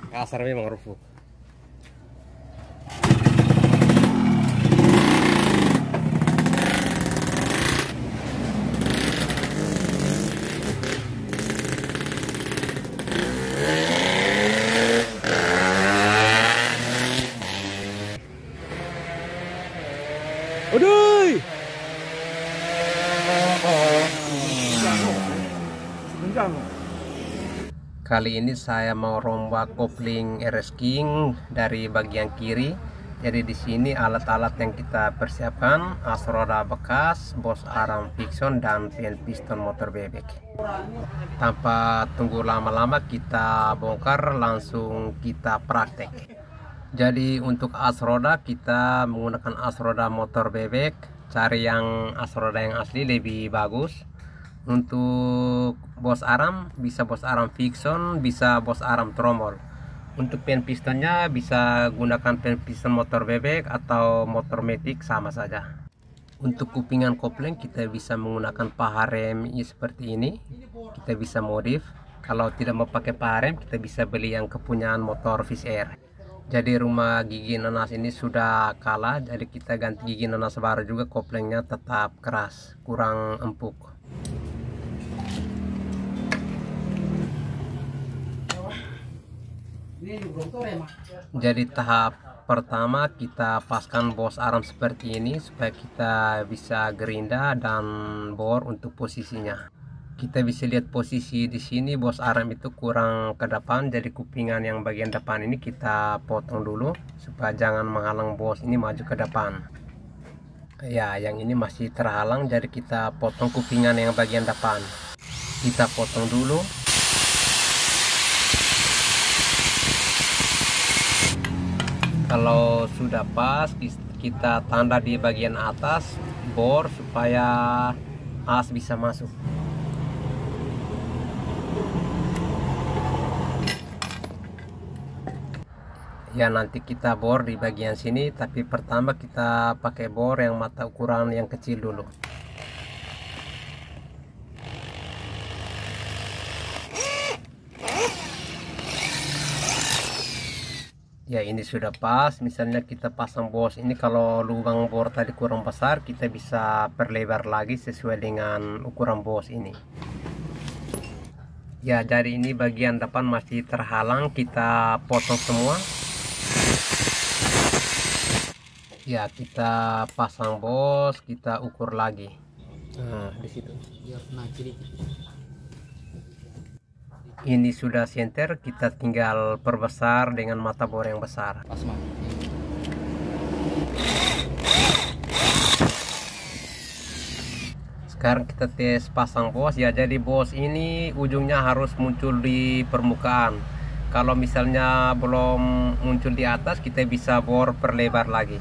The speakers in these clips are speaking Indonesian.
Kasar memang Rufu. Aduh. Kali ini saya mau rombak kopling RS King dari bagian kiri. Jadi di sini alat-alat yang kita persiapkan: as roda bekas, bos arm Fiction, dan pin piston motor bebek. Tanpa tunggu lama-lama kita bongkar, langsung kita praktek. Jadi untuk as roda kita menggunakan as roda motor bebek. Cari yang as roda yang asli lebih bagus. Untuk bos arm bisa bos arm Fiction, bisa bos arm tromol. Untuk pin pistonnya bisa gunakan pin piston motor bebek atau motor matic, sama saja. Untuk kupingan kopling kita bisa menggunakan paha rem seperti ini. Kita bisa modif. Kalau tidak mau pakai paha rem, kita bisa beli yang kepunyaan motor Fish Air. Jadi rumah gigi nanas ini sudah kalah, jadi kita ganti gigi nanas baru juga. Koplingnya tetap keras, kurang empuk. Jadi tahap pertama kita paskan bos arm seperti ini supaya kita bisa gerinda dan bor untuk posisinya. Kita bisa lihat posisi di sini bos arm itu kurang ke depan, jadi kupingan yang bagian depan ini kita potong dulu supaya jangan menghalang bos ini maju ke depan. Ya, yang ini masih terhalang, jadi kita potong kupingan yang bagian depan. Kita potong dulu. Kalau sudah pas, kita tanda di bagian atas bor supaya as bisa masuk. Ya, nanti kita bor di bagian sini, tapi pertama kita pakai bor yang mata ukuran yang kecil dulu. Ya, ini sudah pas. Misalnya kita pasang bos ini, kalau lubang bor tadi kurang besar, kita bisa perlebar lagi sesuai dengan ukuran bos ini. Ya, jadi ini bagian depan masih terhalang, kita potong semua. Ya, kita pasang bos, kita ukur lagi. Nah, di situ. Ini sudah senter, kita tinggal perbesar dengan mata bor yang besar. Sekarang kita tes pasang bos ya. Jadi bos ini ujungnya harus muncul di permukaan. Kalau misalnya belum muncul di atas, kita bisa bor perlebar lagi.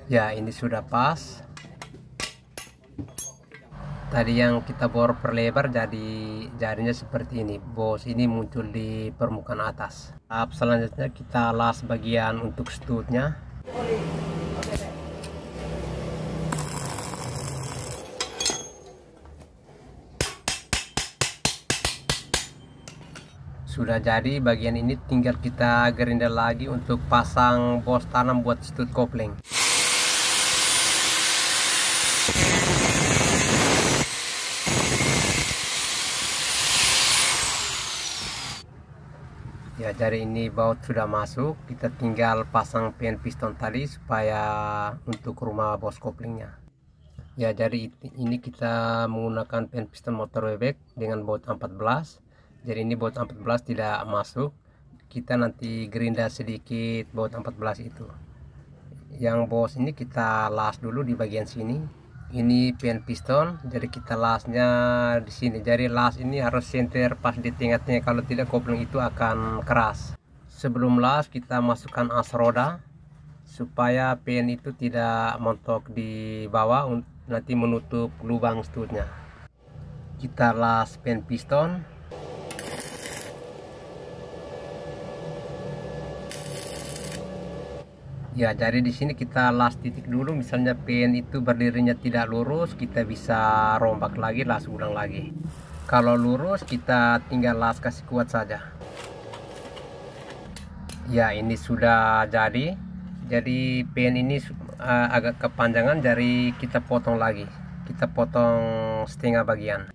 Ya, ini sudah pas. Tadi yang kita bor perlebar, jadi jadinya seperti ini. Bos ini muncul di permukaan atas. Tahap selanjutnya kita las bagian untuk stutnya. Sudah jadi bagian ini, tinggal kita gerinda lagi untuk pasang bos tanam buat stut kopling. Ya, jadi ini baut sudah masuk, kita tinggal pasang pin piston tali supaya untuk rumah bos koplingnya. Ya, jadi ini kita menggunakan pin piston motor bebek dengan baut 14. Jadi ini baut 14 tidak masuk, kita nanti gerinda sedikit baut 14 itu. Yang bos ini kita las dulu di bagian sini. Ini pin piston, jadi kita lasnya di sini. Jadi las ini harus senter pas di tengah-tengah, kalau tidak kopling itu akan keras. Sebelum las kita masukkan as roda supaya pin itu tidak montok di bawah, nanti menutup lubang stutnya. Kita las pin piston. Ya, jadi di sini kita las titik dulu. Misalnya pen itu berdirinya tidak lurus, kita bisa rombak lagi, las ulang lagi. Kalau lurus, kita tinggal las kasih kuat saja. Ya, ini sudah jadi. Jadi pen ini agak kepanjangan, jadi kita potong lagi. Kita potong setengah bagian.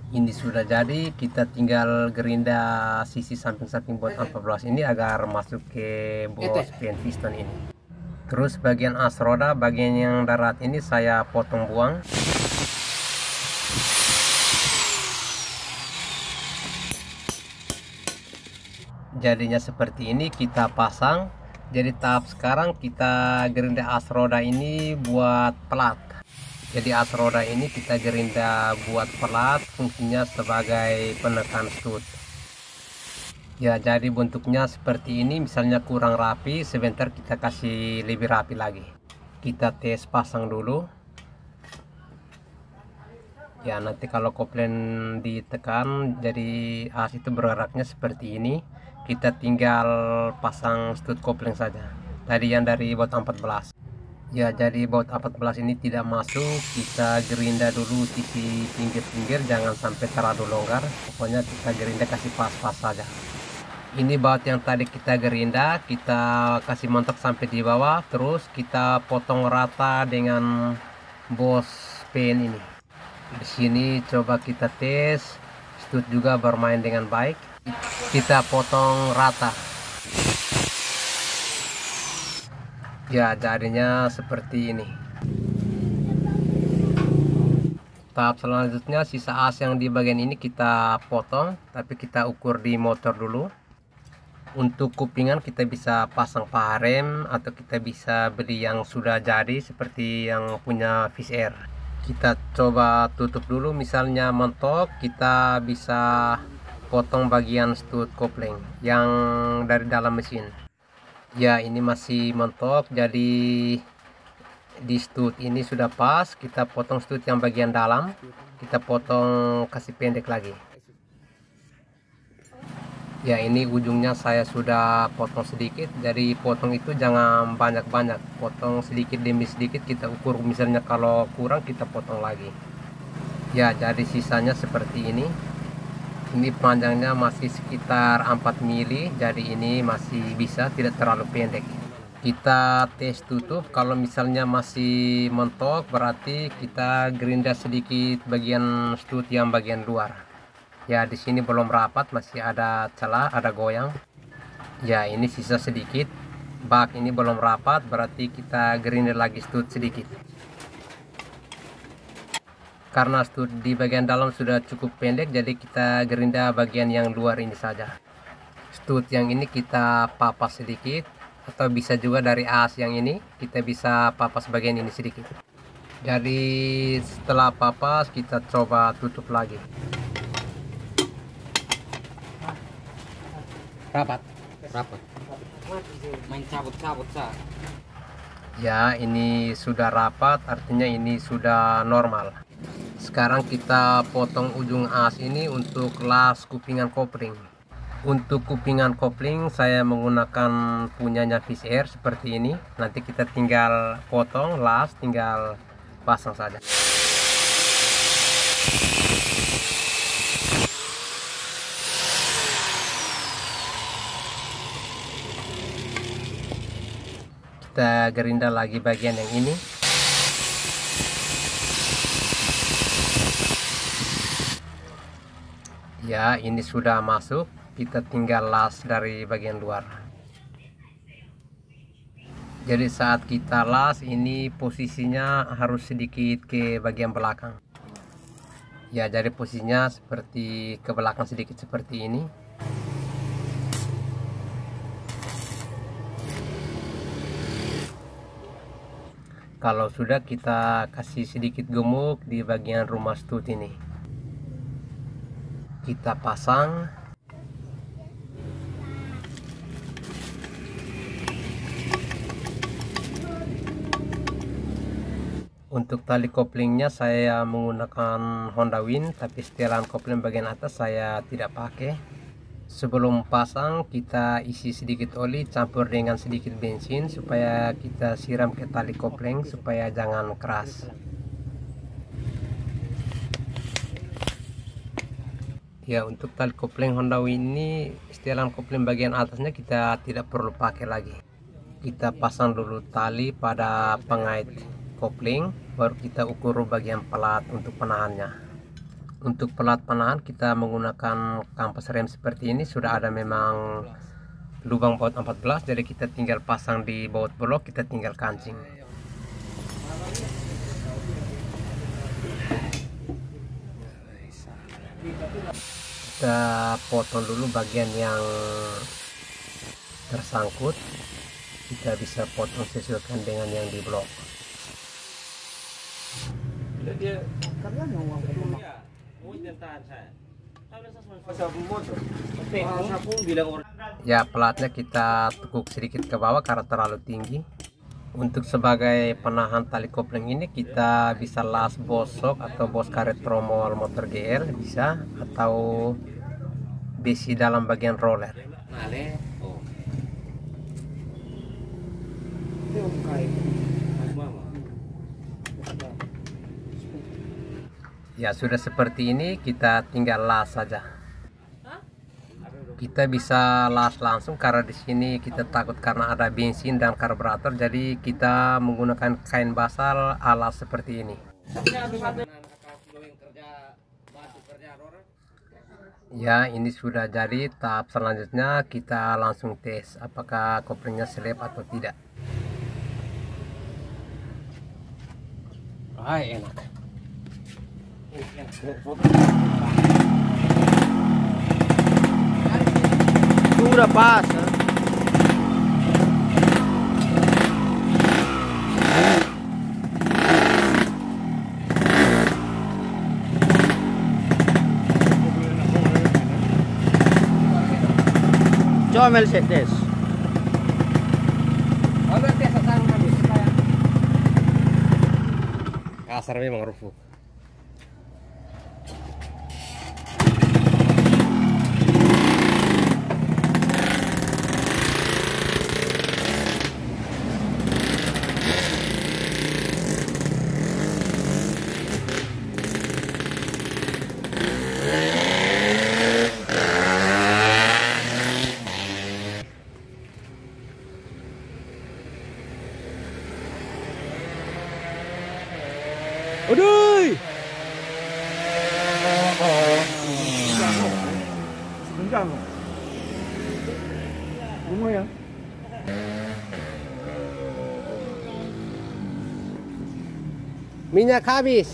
Ini sudah jadi, kita tinggal gerinda sisi samping-samping bot 14 ini agar masuk ke bos pen piston ini. Terus bagian as roda, bagian yang darat ini saya potong buang. Jadinya seperti ini, kita pasang. Jadi tahap sekarang kita gerinda as roda ini buat pelat. Jadi as roda ini kita gerinda buat pelat, fungsinya sebagai penekan stud. Ya, jadi bentuknya seperti ini. Misalnya kurang rapi, sebentar kita kasih lebih rapi lagi. Kita tes pasang dulu. Ya, nanti kalau kopling ditekan, jadi as itu bergeraknya seperti ini. Kita tinggal pasang stud kopling saja. Tadi yang dari baut 14. Ya, jadi baut 14 ini tidak masuk. Kita gerinda dulu sisi pinggir-pinggir, jangan sampai terlalu longgar. Pokoknya kita gerinda kasih pas-pas saja. Ini baut yang tadi kita gerinda, kita kasih mentok sampai di bawah, terus kita potong rata dengan bos pen ini. Di sini coba kita tes, stud juga bermain dengan baik. Kita potong rata. Ya, jadinya seperti ini. Tahap selanjutnya sisa as yang di bagian ini kita potong, tapi kita ukur di motor dulu. Untuk kupingan kita bisa pasang paha rem atau kita bisa beli yang sudah jadi seperti yang punya Fish Air. Kita coba tutup dulu, misalnya mentok, kita bisa potong bagian stud kopling yang dari dalam mesin. Ya, ini masih mentok, jadi di stud ini sudah pas. Kita potong stud yang bagian dalam, kita potong kasih pendek lagi. Ya, ini ujungnya saya sudah potong sedikit, jadi potong itu jangan banyak-banyak, potong sedikit demi sedikit. Kita ukur, misalnya kalau kurang kita potong lagi. Ya, jadi sisanya seperti ini. Ini panjangnya masih sekitar 4 mili, jadi ini masih bisa, tidak terlalu pendek. Kita tes tutup, kalau misalnya masih mentok berarti kita gerinda sedikit bagian stud yang bagian luar. Ya, di sini belum rapat, masih ada celah, ada goyang. Ya, ini sisa sedikit. Bak ini belum rapat, berarti kita gerinda lagi stud sedikit. Karena stud di bagian dalam sudah cukup pendek, jadi kita gerinda bagian yang luar ini saja. Stud yang ini kita papas sedikit, atau bisa juga dari as yang ini kita bisa papas bagian ini sedikit. Jadi setelah papas kita coba tutup lagi. Rapat main cabut-cabut. Ya, ini sudah rapat, artinya ini sudah normal. Sekarang kita potong ujung as ini untuk las kupingan kopling. Untuk kupingan kopling saya menggunakan punyanya Fish Air seperti ini. Nanti kita tinggal potong, las, tinggal pasang saja. Kita gerinda lagi bagian yang ini. Ya, ini sudah masuk, kita tinggal las dari bagian luar. Jadi saat kita las ini posisinya harus sedikit ke bagian belakang. Ya, jadi posisinya seperti ke belakang sedikit seperti ini. Kalau sudah, kita kasih sedikit gemuk di bagian rumah stud ini. Kita pasang. Untuk tali koplingnya saya menggunakan Honda Win, tapi setelan kopling bagian atas saya tidak pakai. Sebelum pasang kita isi sedikit oli campur dengan sedikit bensin supaya kita siram ke tali kopling supaya jangan keras. Ya, untuk tali kopling Honda Win ini setelan kopling bagian atasnya kita tidak perlu pakai lagi. Kita pasang dulu tali pada pengait kopling, baru kita ukur bagian pelat untuk penahannya. Untuk pelat penahan kita menggunakan kampas rem seperti ini, sudah ada memang lubang baut 14, jadi kita tinggal pasang di baut blok, kita tinggal kancing. Kita potong dulu bagian yang tersangkut, kita bisa potong sesuaikan dengan yang di blok. Ya, pelatnya kita tekuk sedikit ke bawah karena terlalu tinggi. Untuk sebagai penahan tali kopling ini kita bisa las bosok atau bos karet tromol motor GL bisa, atau besi dalam bagian roller. Ya, sudah seperti ini, kita tinggal las saja. Kita bisa las langsung karena di sini kita takut karena ada bensin dan karburator, jadi kita menggunakan kain basal alas seperti ini. Ya, ini sudah jadi. Tahap selanjutnya kita langsung tes apakah koplingnya selip atau tidak. Enak. Sudah pas. Coba Mel set tes. Kasar memang Rufuk. Aduh. Lumayan. Minyak habis.